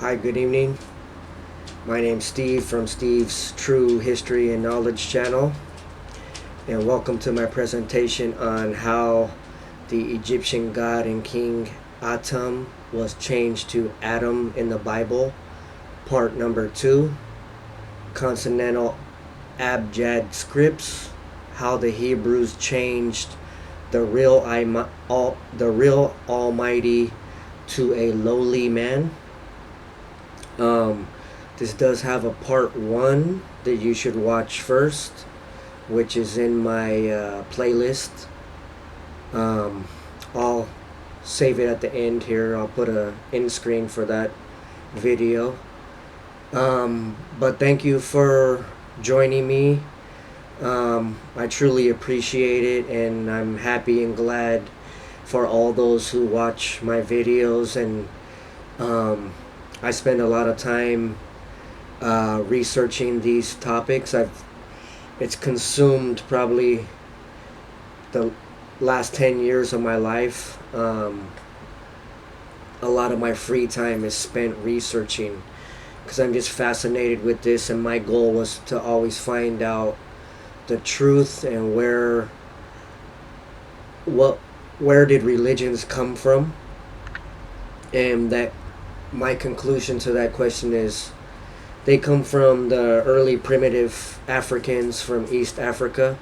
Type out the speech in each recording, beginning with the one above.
Hi, good evening. My name's Steve from Steve's True History and Knowledge channel, and welcome to my presentation on how the Egyptian god and king Atum was changed to Adam in the Bible, part number 2, Consonantal Abjad scripts, how the Hebrews changed the real Almighty to a lowly man. This does have a part 1 that you should watch first, which is in my playlist. I'll save it at the end here. I'll put a end screen for that video. But thank you for joining me. I truly appreciate it, and I'm happy and glad for all those who watch my videos. And I spend a lot of time researching these topics. It's consumed probably the last 10 years of my life. A lot of my free time is spent researching because I'm just fascinated with this, and my goal was to always find out the truth and where did religions come from. And that my conclusion to that question is they come from the early primitive Africans from East Africa,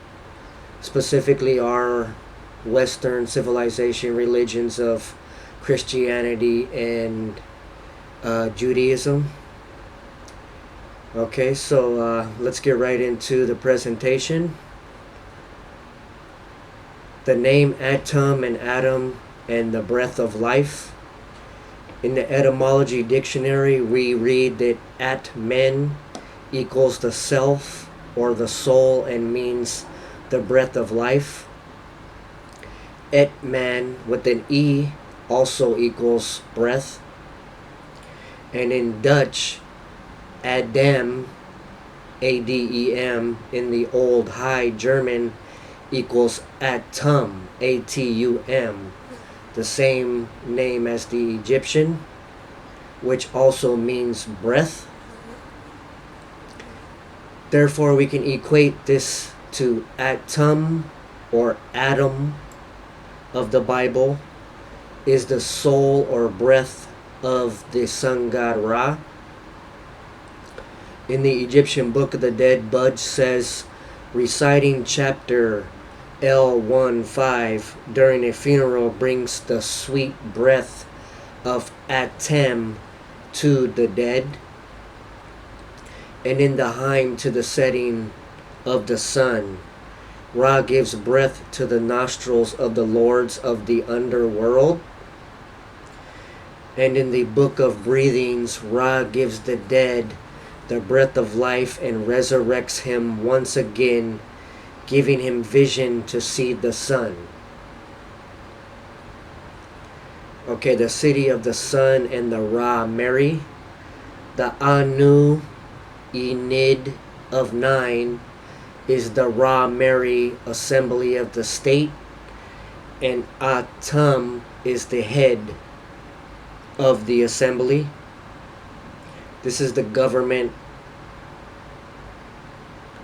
specifically our Western civilization religions of Christianity and Judaism. Okay, so let's get right into the presentation. The name Atum and Adam and the breath of life. In the etymology dictionary, we read that Atmen equals the self or the soul and means the breath of life. Etman with an E also equals breath. And in Dutch, Adam, Adem, in the Old High German equals Atum, Atum, the same name as the Egyptian, which also means breath. Therefore, we can equate this to Atum, or Adam of the Bible, is the soul or breath of the sun god Ra. In the Egyptian Book of the Dead, Budge says, reciting chapter L1:5 during a funeral brings the sweet breath of Atem to the dead, and in the Haim to the setting of the sun. Ra gives breath to the nostrils of the lords of the underworld. And in the Book of Breathings, Ra gives the dead the breath of life and resurrects him once again, giving him vision to see the sun. Okay, the city of the sun and the Ra marry. The Anu Enid of 9 is the Ra Mary assembly of the state, and Atum is the head of the assembly. This is the government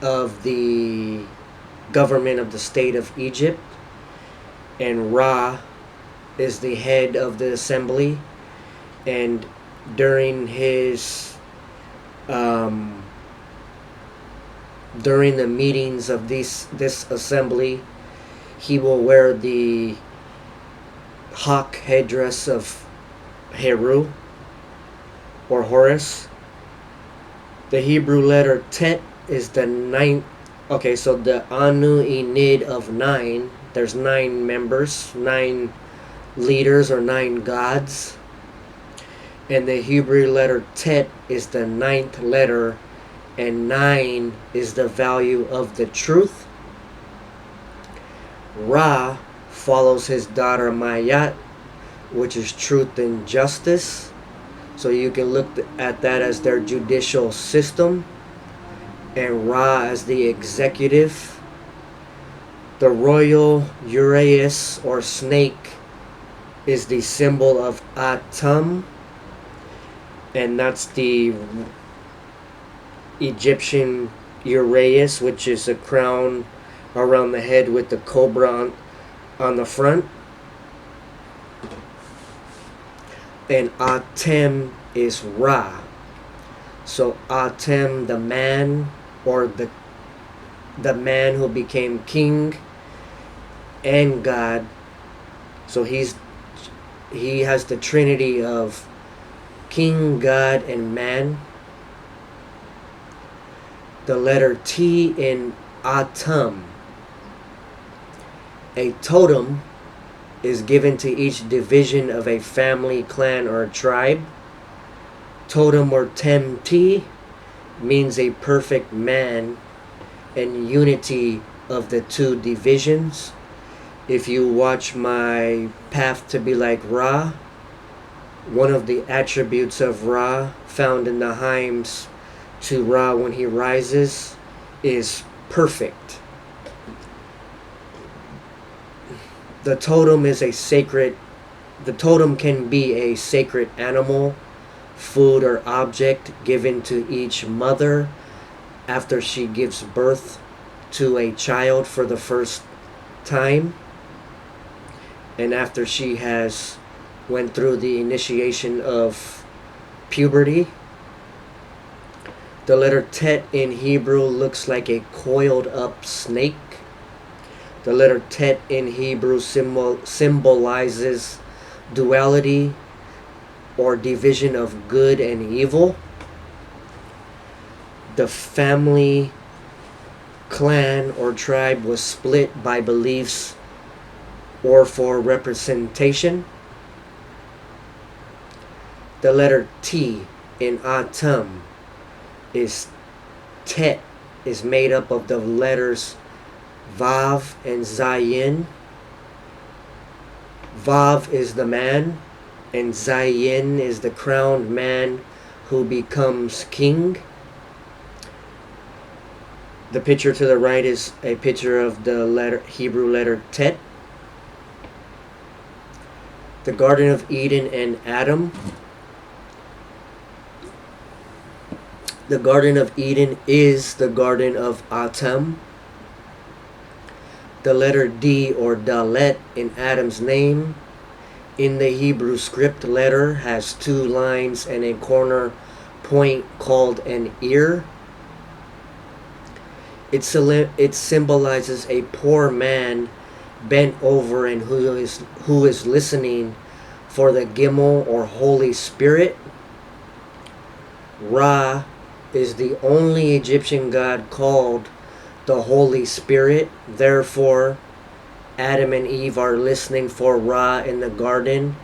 of the state of Egypt, and Ra is the head of the assembly. And during the meetings of this assembly, he will wear the hawk headdress of Heru or Horus. The Hebrew letter Tet is the 9th. Okay, so the Anu Enid of 9, there's 9 members, 9 leaders or 9 gods. And the Hebrew letter Tet is the 9th letter, and 9 is the value of the truth. Ra follows his daughter Mayat, which is truth and justice. So you can look at that as their judicial system, and Ra as the executive. The royal Uraeus or snake is the symbol of Atum, and that's the Egyptian uraeus, which is a crown around the head with the cobra on the front. And Atem is Ra. So Atem, the man, or the man who became king and God. So he has the trinity of king, God, and man. The letter T in Atum. A totem is given to each division of a family, clan, or tribe. Totem or Tem-T means a perfect man and unity of the two divisions. If you watch my Path to Be Like Ra, one of the attributes of Ra found in the hymns to Ra when he rises is perfect. The totem is a sacred, the totem can be a sacred animal, food, or object given to each mother after she gives birth to a child for the first time, and after she has went through the initiation of puberty. The letter Tet in Hebrew looks like a coiled up snake. The letter Tet in Hebrew symbolizes duality or division of good and evil. The family, clan, or tribe was split by beliefs or for representation. The letter T in Atum is Tet is made up of the letters Vav and Zayin. Vav is the man, and Zayin is the crowned man who becomes king. The picture to the right is a picture of the Hebrew letter Tet. The Garden of Eden and Adam. The Garden of Eden is the Garden of Atum. The letter D or Dalet in Adam's name in the Hebrew script letter has two lines and a corner point called an ear. It symbolizes a poor man bent over and who is listening for the Gimel or Holy Spirit. Ra is the only Egyptian god called the Holy Spirit. Therefore, Adam and Eve are listening for Ra in the garden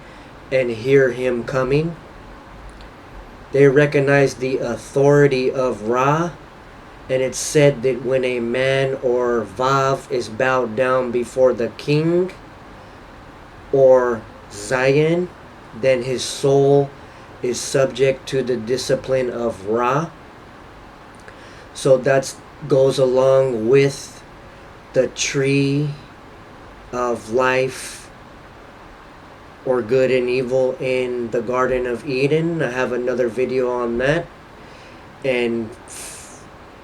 and hear him coming. They recognize the authority of Ra, and it's said that when a man or Vav is bowed down before the king or Zayin, then his soul is subject to the discipline of Ra. So that goes along with the tree of life or good and evil in the Garden of Eden. I have another video on that, and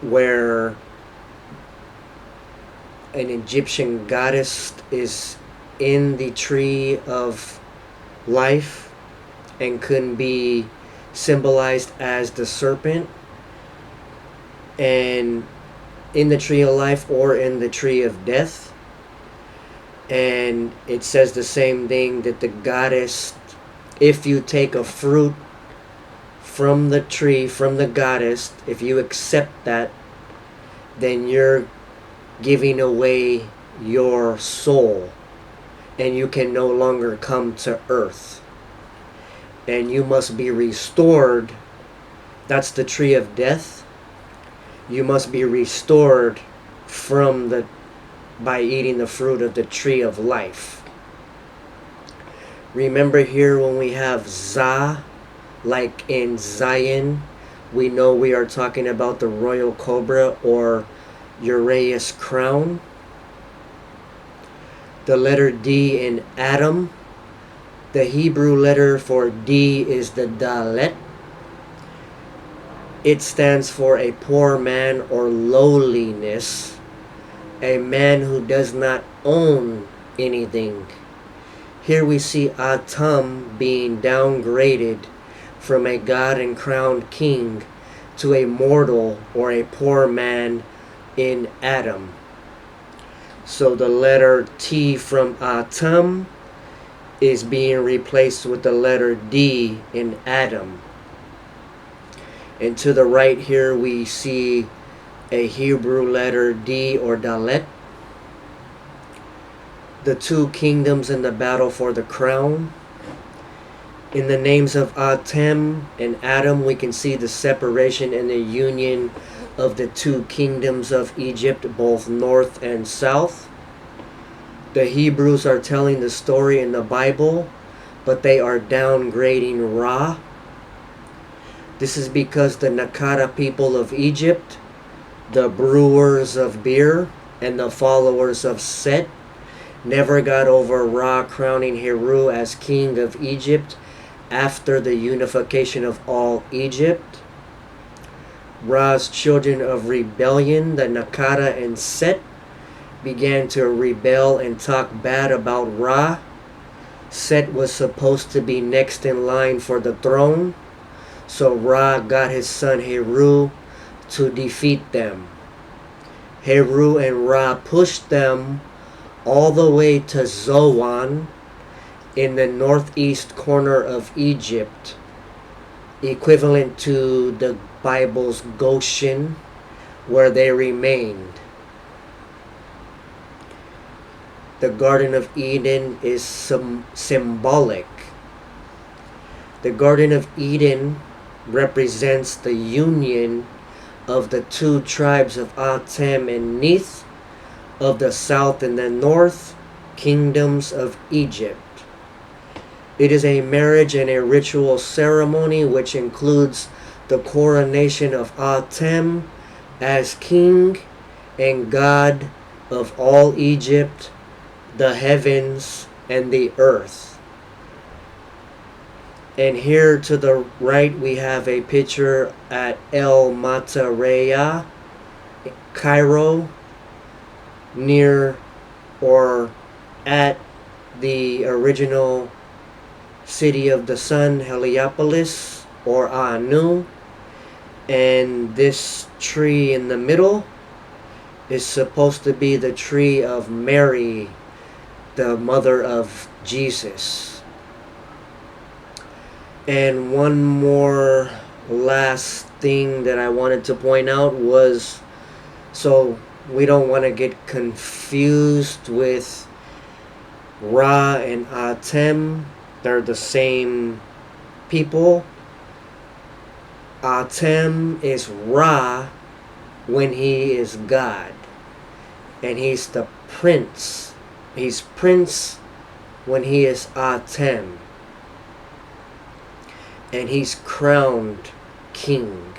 where an Egyptian goddess is in the tree of life and can be symbolized as the serpent, and in the tree of life or in the tree of death. And it says the same thing, that the goddess, if you take a fruit from the tree, from the goddess, if you accept that, then you're giving away your soul, and you can no longer come to earth, and you must be restored. That's the tree of death. You must be restored by eating the fruit of the tree of life. Remember here when we have Za, like in Zion, we know we are talking about the royal cobra or uraeus crown. The letter D in Adam. The Hebrew letter for D is the Dalet. It stands for a poor man or lowliness, a man who does not own anything. Here we see Atum being downgraded from a god and crowned king to a mortal or a poor man in Adam. So the letter T from Atum is being replaced with the letter D in Adam. And to the right here we see a Hebrew letter D or Dalet. The two kingdoms in the battle for the crown. In the names of Atem and Adam, we can see the separation and the union of the two kingdoms of Egypt, both north and south. The Hebrews are telling the story in the Bible, but they are downgrading Ra. This is because the Nakada people of Egypt, the brewers of beer, and the followers of Set never got over Ra crowning Heru as king of Egypt after the unification of all Egypt. Ra's children of rebellion, the Nakada and Set, began to rebel and talk bad about Ra. Set was supposed to be next in line for the throne, so Ra got his son Heru to defeat them. Heru and Ra pushed them all the way to Zoan in the northeast corner of Egypt, equivalent to the Bible's Goshen, where they remained. The Garden of Eden is symbolic. The Garden of Eden represents the union of the two tribes of Atem and Nith, of the south and the north kingdoms of Egypt. It is a marriage and a ritual ceremony which includes the coronation of Atem as king and god of all Egypt, the heavens, and the earth. And here to the right we have a picture at El Matareya, Cairo, near or at the original city of the sun, Heliopolis or Anu. And this tree in the middle is supposed to be the tree of Mary, the mother of Jesus. And one more last thing that I wanted to point out was, so we don't want to get confused with Ra and Atem. They're the same people. Atem is Ra when he is God. And he's the prince. He's prince when he is Atem. And he's crowned king.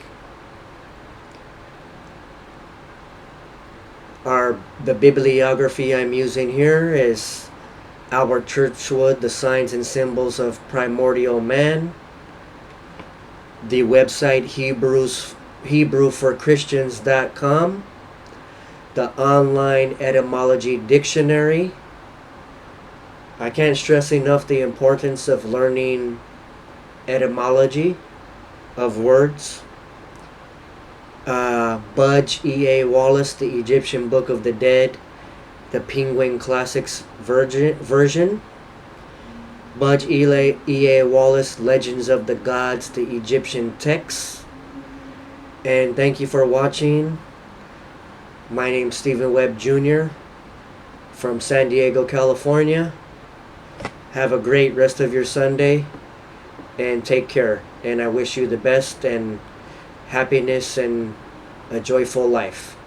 The bibliography I'm using here is Albert Churchwood, The Signs and Symbols of Primordial Man. The website HebrewForChristians.com. The online etymology dictionary. I can't stress enough the importance of learning etymology of words. Budge E.A. Wallace, The Egyptian Book of the Dead, the Penguin Classics version. Budge E.A. Wallace, Legends of the Gods, the Egyptian Texts. And thank you for watching. My name's Stephen Webb Jr. from San Diego, California. Have a great rest of your Sunday and take care. And I wish you the best and happiness and a joyful life.